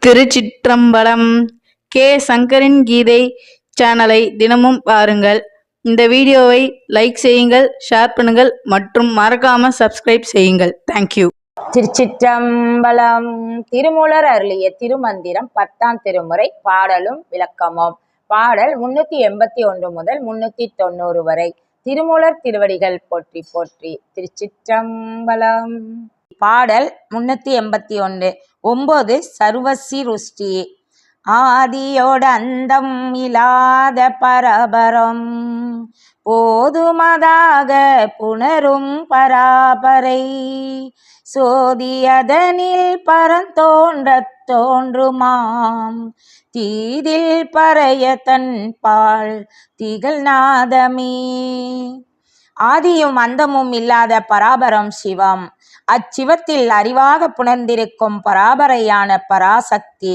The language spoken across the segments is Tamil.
திருச்சிற்றம்பலம். கே சங்கரின் கீதை சேனலை தினமும் பாருங்கள். இந்த வீடியோவை லைக் செய்யுங்கள், ஷேர் பண்ணுங்கள் மற்றும் மறக்காம சப்ஸ்கிரைப் செய்யுங்கள். தேங்க்யூ. திருச்சிற்றம்பலம். திருமூலர் அருளிய திருமந்திரம் 10ஆம் திருமுறை. பாடலும் விளக்கமும். பாடல் 381 முதல் 390 வரை. திருமூலர் திருவடிகள் போற்றி போற்றி. திருச்சிற்றம்பலம். பாடல் 381. 9 சர்வசிருஷ்டி. ஆதியோடு அந்தம் இல்லாத பரபரம் போதுமதாக புணரும் பராபரை சோதியதனில் பரந்தோன்றத் தோன்றுமாம் தீதில் பறைய தன் பால் திகழ் நாதமே. ஆதியும் அந்தமும் இல்லாத பராபரம் சிவம். அச்சிவத்தில் அறிவாக புணர்ந்திருக்கும் பராபரையான பராசக்தி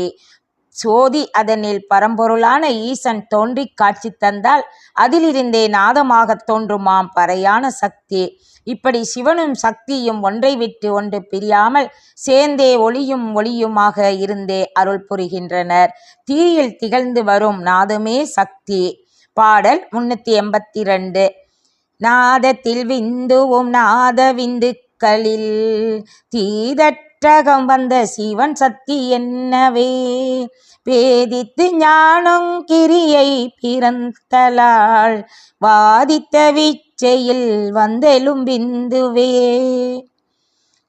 சோதி. அதனில் பரம்பொருளான ஈசன் தோன்றி காட்சி தந்தால் அதிலிருந்தே நாதமாக தோன்றுமாம் பறையான சக்தி. இப்படி சிவனும் சக்தியும் ஒன்றை விட்டு ஒன்று பிரியாமல் சேர்ந்தே ஒளியும் ஒளியுமாக இருந்தே அருள் புரிகின்றனர். தீயில் திகழ்ந்து வரும் நாதமே சக்தி. பாடல் 382. நாதத்தில் விந்துவும் நாத விந்துக்களில் தீதற்றகம் வந்த சிவன் சக்தி என்னவே பேதித்து ஞானம் கிரியை பிறந்தலால் வாதித்த விச்சையில் வந்தெழும் விந்துவே.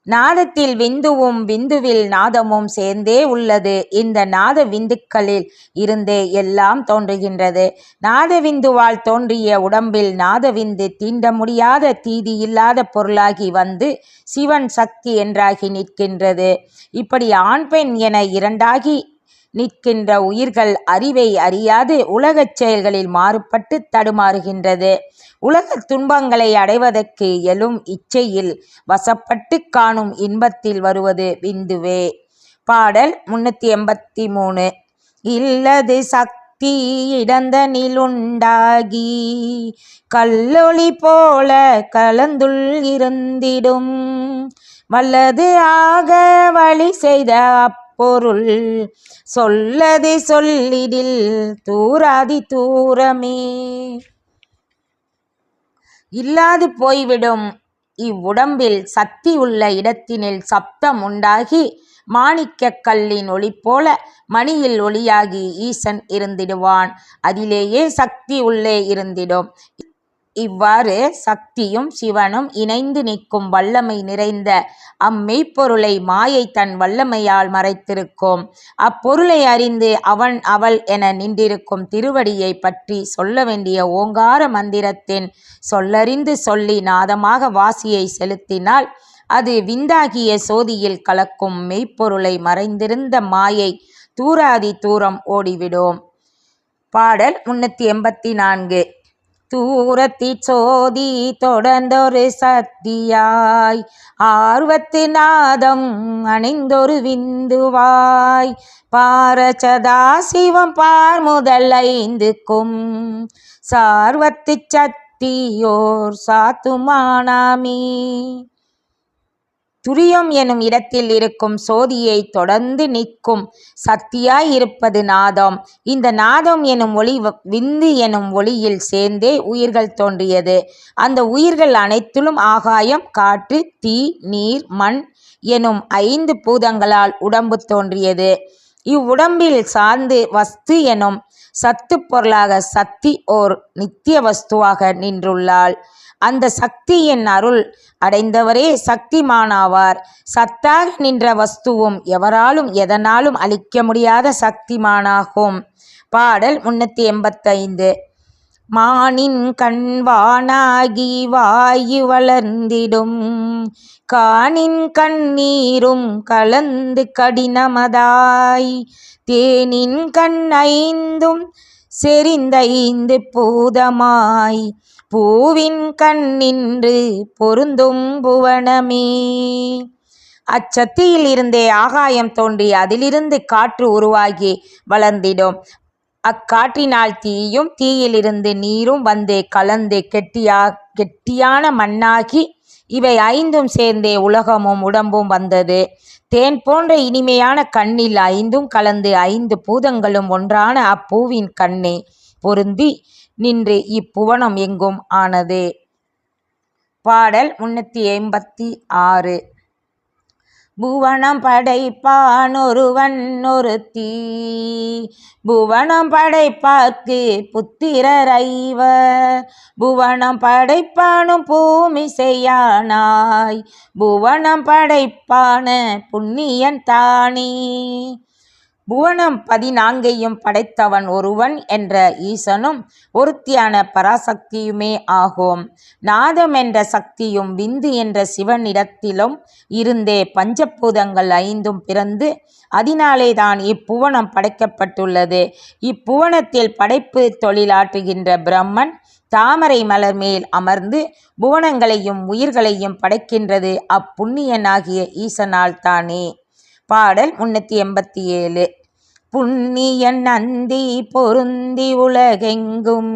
நாதத்தில் விந்துவும் விந்துவில் நாதமும் சேர்ந்தே உள்ளது. இந்த நாத விந்துக்களில் இருந்தே எல்லாம் தோன்றுகின்றது. நாத விந்துவால் தோன்றிய உடம்பில் நாதவிந்து தீண்ட முடியாத தீதி இல்லாத பொருளாகி வந்து சிவன் சக்தி என்றாகி நிற்கின்றது. இப்படி ஆண் பெண் என இரண்டாகி நிற்கின்ற உயிர்கள் அறிவை அறியாது உலகச் செயல்களில் மாறுபட்டு தடுமாறுகின்றது. உலக துன்பங்களை அடைவதற்கு எழும் இச்சையில் வசப்பட்டு காணும் இன்பத்தில் வருவது விந்துவே. பாடல் 383. இல்லது சக்தி இடந்தனிலுண்டாகி கல்லொளி போல கலந்துள் இருந்திடும் வல்லது ஆக வழி செய்த பொருள் சொல்லது சொல்லிடில் தூராதி தூரமே. இல்லாது போய்விடும் இவ்வுடம்பில் சக்தி உள்ள இடத்தினில் சப்தம் உண்டாகி மாணிக்க கல்லின் ஒளி போல மணியில் ஒளியாகி ஈசன் இருந்திடுவான். அதிலேயே சக்தி உள்ளே இருந்திடும். இவ்வாறு சக்தியும் சிவனும் இணைந்து நிற்கும் வல்லமை நிறைந்த அம்மெய்ப்பொருளை மாயை தன் வல்லமையால் மறைத்திருக்கும். அப்பொருளை அறிந்து அவன் அவள் என நின்றிருக்கும் திருவடியை பற்றி சொல்ல வேண்டிய ஓங்கார மந்திரத்தின் சொல்லறிந்து சொல்லி நாதமாக வாசியை செலுத்தினால் அது விந்தாகிய சோதியில் கலக்கும் மெய்ப்பொருளை மறைந்திருந்த மாயை தூராதி தூரம் ஓடிவிடும். பாடல் 384. தூரத்திற் சோதி தொடர்ந்தொரு சக்தியாய் ஆர்வத்து நாதம் அணிந்தொரு விந்துவாய் பாரசதா சிவம் பார் முதல் 5க்கும் சார்வத்து சக்தியோர் சாத்துமானாமே. துரியம் எனும் இடத்தில் இருக்கும் சோதியை தொடர்ந்து நிற்கும் சக்தியாய் இருப்பது நாதம். இந்த நாதம் எனும் ஒளி விந்து எனும் ஒளியில் சேர்ந்தே உயிர்கள் தோன்றியது. அந்த உயிர்கள் அனைத்திலும் ஆகாயம், காற்று, தீ, நீர், மண் எனும் 5 பூதங்களால் உடம்பு தோன்றியது. இவ்வுடம்பில் சார்ந்து வஸ்து எனும் சத்து பொருளாக சக்தி ஓர் நித்திய வஸ்துவாக நின்றுள்ளாள். அந்த சக்தியின் அருள் அடைந்தவரே சக்திமானாவார். சத்தாக நின்ற வஸ்துவும் எவராலும் எதனாலும் அழிக்க முடியாத சக்திமானாகும். பாடல் 385. மானின் கண்வானாகி வாயு வளர்ந்திடும் காணின் கண்ணீரும் கலந்து கடினமதாய் தேனின் கண் 5ம் செறிந்த பூதமாய் பூவின் கண் நின்று பொருந்தும் புவனமே. அச்சக்தியில் இருந்தே ஆகாயம் தோன்றி அதிலிருந்து காற்று உருவாகி வளர்ந்திடும். அக்காற்றினால் தீயும் தீயிலிருந்து நீரும் வந்து கலந்து கெட்டியான மண்ணாகி இவை ஐந்தும் சேர்ந்தே உலகமும் உடம்பும் வந்தது. தேன் போன்ற இனிமையான கண்ணில் ஐந்தும் கலந்து 5 பூதங்களும் ஒன்றான அப்பூவின் கண்ணே பொருந்தி நின்று இப்புவனம் எங்கும் ஆனது. பாடல் 386. புவனம் படைப்பான் ஒருவன் ஒருத்தி, புவனம் படைப்பார்க்கு புத்திரர் ஐவர், புவனம் படைப்பானும் பூமிசையானாய், புவனம் படைப்பான புண்ணியன் தானே. புவனம் 14ஐயும் படைத்தவன் ஒருவன் என்ற ஈசனும் ஒருத்தியான பராசக்தியுமே ஆகும். நாதம் என்ற சக்தியும் விந்து என்ற சிவனிடத்திலும் இருந்தே பஞ்சபூதங்கள் 5ம் பிறந்து அதனாலேதான் இப்புவனம் படைக்கப்பட்டுள்ளது. இப்புவனத்தில் படைப்பு தொழிலாற்றுகின்ற பிரம்மன் தாமரை மலர் மேல் அமர்ந்து புவனங்களையும் உயிர்களையும் படைக்கின்றது அப்புண்ணியனாகிய ஈசனால் தானே. பாடல் 387. புண்ணியன் நந்தி பொருந்தி உலகெங்கும்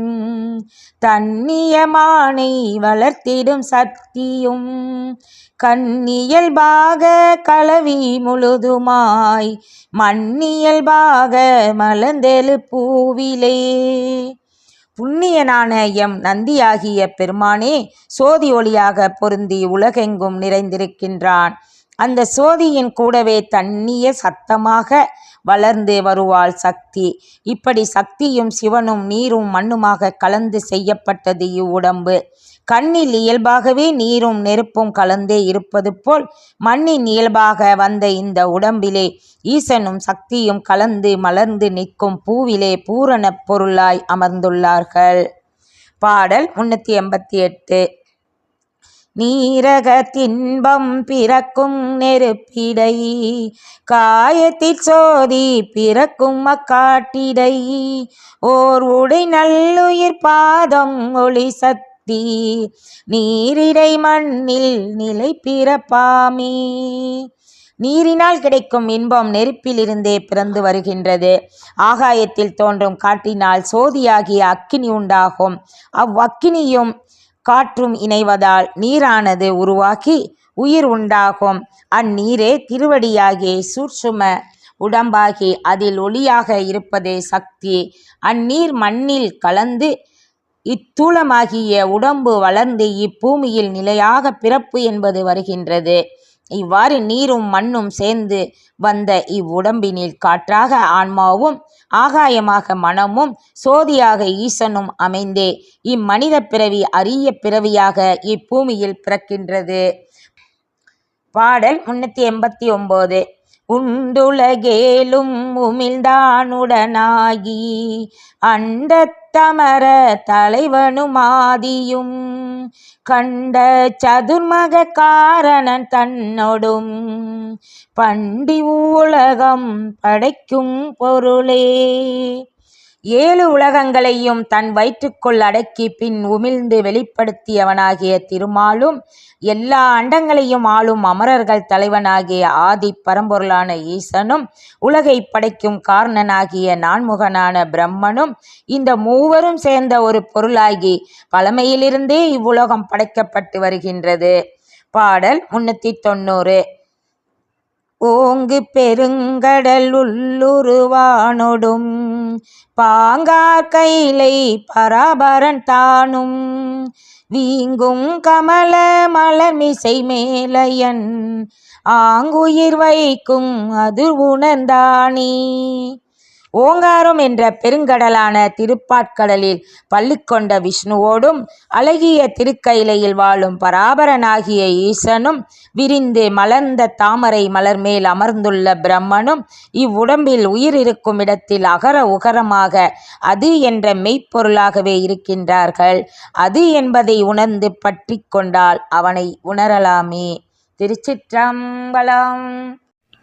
தன்னியமானை வளர்த்திடும் சக்தியும், கண்ணியல்பாக கலவி முழுதுமாய் மண்ணியல்பாக மலர்ந்தெழு பூவிலே. புண்ணியனான எம் நந்தியாகிய பெருமானே சோதி ஒளியாக பொருந்தி உலகெங்கும் நிறைந்திருக்கின்றான். அந்த சோதியின் கூடவே தன்னிய சத்தமாக வளர்ந்து வருவாள் சக்தி. இப்படி சக்தியும் சிவனும் நீரும் மண்ணுமாக கலந்து செய்யப்பட்டது இவ்வுடம்பு. கண்ணில் இயல்பாகவே நீரும் நெருப்பும் கலந்தே இருப்பது போல் மண்ணின் இயல்பாக வந்த இந்த உடம்பிலே ஈசனும் சக்தியும் கலந்து மலர்ந்து நிற்கும் பூவிலே பூரண பொருளாய் அமர்ந்துள்ளார்கள். பாடல் 388. நீரக தின்பம் பிறக்கும் நெருப்பிடை, காயத்திற் சோதி பிறக்கும் அக்காட்டிடை, ஓர் உடை நல்லுயிர் பாதம் ஒளி சக்தி, நீரிடை மண்ணில் நிலை பிறப்பாமே. நீரினால் கிடைக்கும் இன்பம் நெருப்பிலிருந்தே பிறந்து வருகின்றது. ஆகாயத்தில் தோன்றும் காற்றினால் சோதியாகிய அக்கினி உண்டாகும். அவ்வக்கினியும் காற்றும் இணைவதால் நீரானது உருவாகி உயிர் உண்டாகும். அந்நீரே திருவடியாகிய சூட்சும உடம்பாகி அதில் ஒளியாக இருப்பதே சக்தி. அந்நீர் மண்ணில் கலந்து இத்தூலமாகிய உடம்பு வளர்ந்து இப்பூமியில் நிலையாக பிறப்பு என்பது வருகின்றது. இவ்வாறு நீரும் மண்ணும் சேர்ந்து வந்த இவ்வுடம்பினில் காற்றாக ஆன்மாவும் ஆகாயமாக மனமும் சோதியாக ஈசனும் அமைந்தே இம்மனித பிறவி அரிய பிறவியாக இப்பூமியில் பிறக்கின்றது. பாடல் 389. உண்டுலகேலும் உமிழ்ந்தானுடனாகி அண்டத்தமர தலைவனுமாதியும், கண்ட சதுர்மக காரணன் தன்னொடும் பண்டி உலகம் படைக்கும் பொருளே. 7 உலகங்களையும் தன் வயிற்றுக்குள் அடக்கி பின் உமிழ்ந்து வெளிப்படுத்தியவனாகிய திருமாலும் எல்லா அண்டங்களையும் ஆளும் அமரர்கள் தலைவனாகிய ஆதி பரம்பொருளான ஈசனும் உலகை படைக்கும் காரணனாகிய நான்முகனான பிரம்மனும் இந்த மூவரும் சேர்ந்த ஒரு பொருளாகி பழமையிலிருந்தே இவ்வுலகம் படைக்கப்பட்டு வருகின்றது. பாடல் 390. ஓங்கு பெருங்கடல் உள்ளுருவானொடும் பாங்கார் கைலை பராபரன் தானும், வீங்கும் கமல மலர்மிசை மேலையன் ஆங்குயிர் வைக்கும் அது உணர்ந்தானே. ஓங்காரம் என்ற பெருங்கடலான திருப்பாற்கடலில் பள்ளிக்கொண்ட விஷ்ணுவோடும் அழகிய திருக்கைலையில் வாழும் பராபரனாகிய ஈசனும் விரிந்து மலர்ந்த தாமரை மலர் மேல் அமர்ந்துள்ள பிரம்மனும் இவ்வுடம்பில் உயிர் இருக்கும் இடத்தில் அகர உகரமாக அது என்ற மெய்ப்பொருளாகவே இருக்கின்றார்கள். அது என்பதை உணர்ந்து பற்றி கொண்டால் அவனை உணரலாமே. திருச்சிற்றம்பலம்.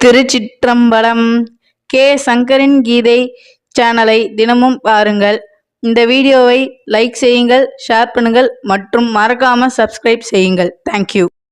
திருச்சிற்றம்பலம். கே சங்கரின் கீதை சேனலை தினமும் பாருங்கள். இந்த வீடியோவை லைக் செய்யுங்கள், ஷேர் பண்ணுங்கள் மற்றும் மறக்காம சப்ஸ்கிரைப் செய்யுங்கள். தேங்க்யூ.